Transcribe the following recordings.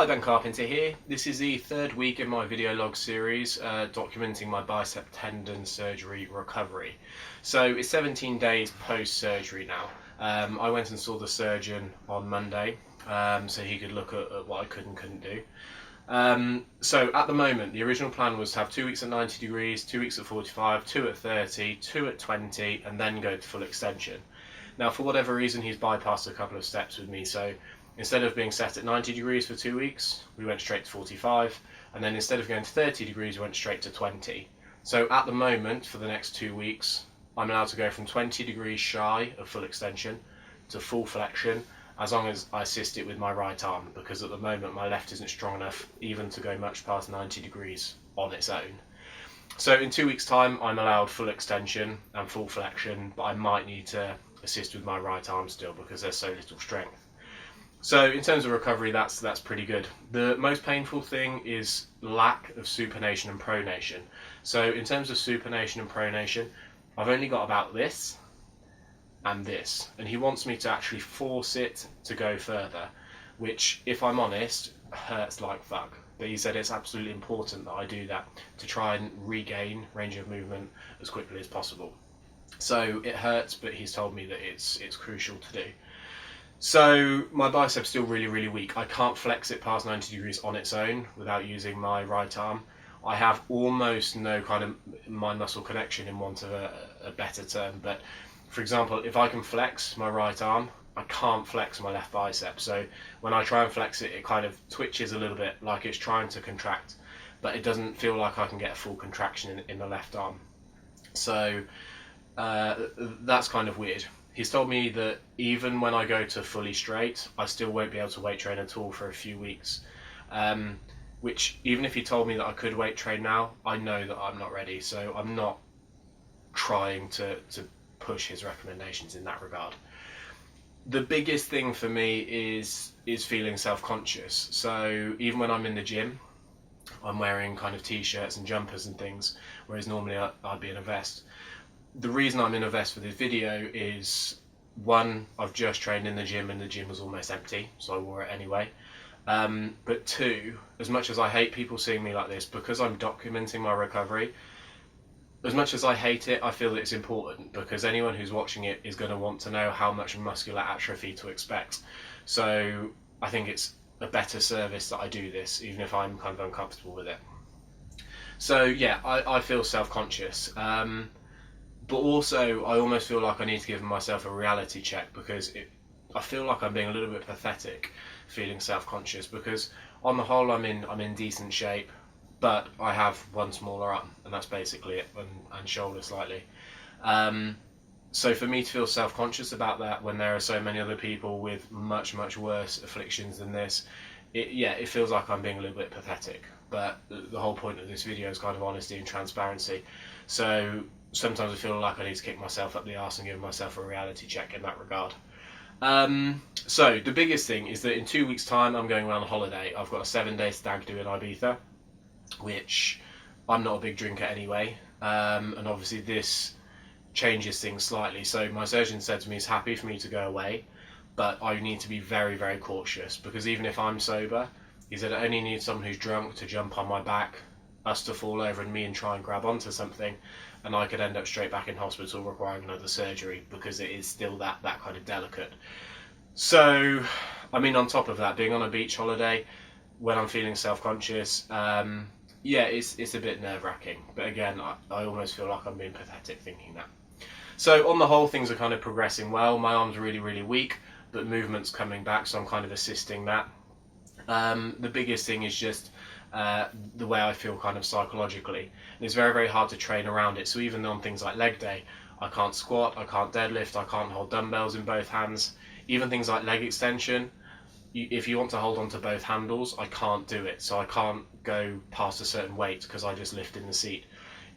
Hi, Ben Carpenter here. This is the third week in my video log series documenting my bicep tendon surgery recovery. So it's 17 days post-surgery now. I went and saw the surgeon on Monday so he could look at what I could and couldn't do. So at the moment, the original plan was to have 2 weeks at 90 degrees, 2 weeks at 45, 2 at 30, 2 at 20, and then go to full extension. Now, for whatever reason, he's bypassed a couple of steps with me. So instead of being set at 90 degrees for 2 weeks, we went straight to 45, and then instead of going to 30 degrees, we went straight to 20. So at the moment, for the next 2 weeks, I'm allowed to go from 20 degrees shy of full extension to full flexion, as long as I assist it with my right arm, because at the moment my left isn't strong enough even to go much past 90 degrees on its own. So in 2 weeks' time, I'm allowed full extension and full flexion, but I might need to assist with my right arm still because there's so little strength. So in terms of recovery, that's pretty good. The most painful thing is lack of supination and pronation. So in terms of supination and pronation, I've only got about this and this, and he wants me to actually force it to go further, which, if I'm honest, hurts like fuck. But he said it's absolutely important that I do that to try and regain range of movement as quickly as possible. So it hurts, but he's told me that it's crucial to do. So my bicep's still really weak. I can't flex it past 90 degrees on its own without using my right arm. I have almost no kind of mind muscle connection, in want of a better term. But for example, if I can flex my right arm, I can't flex my left bicep. So when I try and flex it, it kind of twitches a little bit like it's trying to contract, but it doesn't feel like I can get a full contraction in the left arm. So that's kind of weird. He's told me that even when I go to fully straight, I still won't be able to weight train at all for a few weeks. Which, even if he told me that I could weight train now, I know that I'm not ready. So I'm not trying to push his recommendations in that regard. The biggest thing for me is feeling self-conscious. So even when I'm in the gym, I'm wearing kind of t-shirts and jumpers and things, whereas normally I'd be in a vest. The reason I'm in a vest for this video is, one, I've just trained in the gym and the gym was almost empty, so I wore it anyway. But two, as much as I hate people seeing me like this, because I'm documenting my recovery, as much as I hate it, I feel that it's important, because anyone who's watching it is going to want to know how much muscular atrophy to expect. So I think it's a better service that I do this, even if I'm kind of uncomfortable with it. So yeah, I feel self-conscious. But also, I almost feel like I need to give myself a reality check, because I feel like I'm being a little bit pathetic feeling self-conscious, because on the whole I'm in decent shape, but I have one smaller arm, and that's basically it, and shoulder slightly. So for me to feel self-conscious about that when there are so many other people with much worse afflictions than this, it feels like I'm being a little bit pathetic. But the whole point of this video is kind of honesty and transparency. So sometimes I feel like I need to kick myself up the arse and give myself a reality check in that regard. So the biggest thing is that in 2 weeks' time I'm going on holiday. I've got a 7-day stag do in Ibiza, which I'm not a big drinker anyway, and obviously this changes things slightly. So my surgeon said to me he's happy for me to go away, but I need to be very cautious, because even if I'm sober, he said I only need someone who's drunk to jump on my back, us to fall over and me and try and grab onto something, and I could end up straight back in hospital requiring another surgery, because it is still that kind of delicate. So, I mean, on top of that, being on a beach holiday when I'm feeling self-conscious, yeah, it's a bit nerve-wracking. But again, I almost feel like I'm being pathetic thinking that. So on the whole, things are kind of progressing well. My arm's really weak, but movement's coming back, so I'm kind of assisting that. The biggest thing is just the way I feel kind of psychologically. And it's very hard to train around it. So even on things like leg day, I can't squat, I can't deadlift, I can't hold dumbbells in both hands. Even things like leg extension, if you want to hold on to both handles, I can't do it. So I can't go past a certain weight because I just lift in the seat.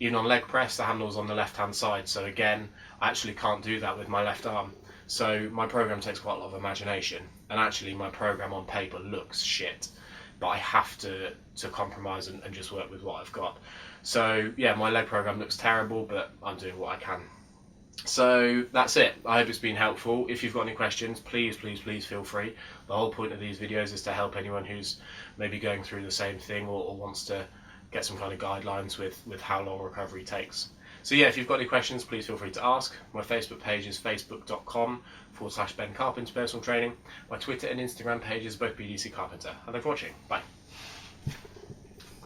Even on leg press, the handle's on the left hand side. So again, I actually can't do that with my left arm. So my program takes quite a lot of imagination. And actually my program on paper looks shit, but I have to compromise and just work with what I've got. So yeah, my leg program looks terrible, but I'm doing what I can. So that's it. I hope it's been helpful. If you've got any questions, please feel free. The whole point of these videos is to help anyone who's maybe going through the same thing, or wants to get some kind of guidelines with how long recovery takes. So yeah, if you've got any questions, please feel free to ask. My Facebook page is facebook.com/Ben Carpenter Personal Training. My Twitter and Instagram pages both BDC Carpenter. And thanks for watching. Bye.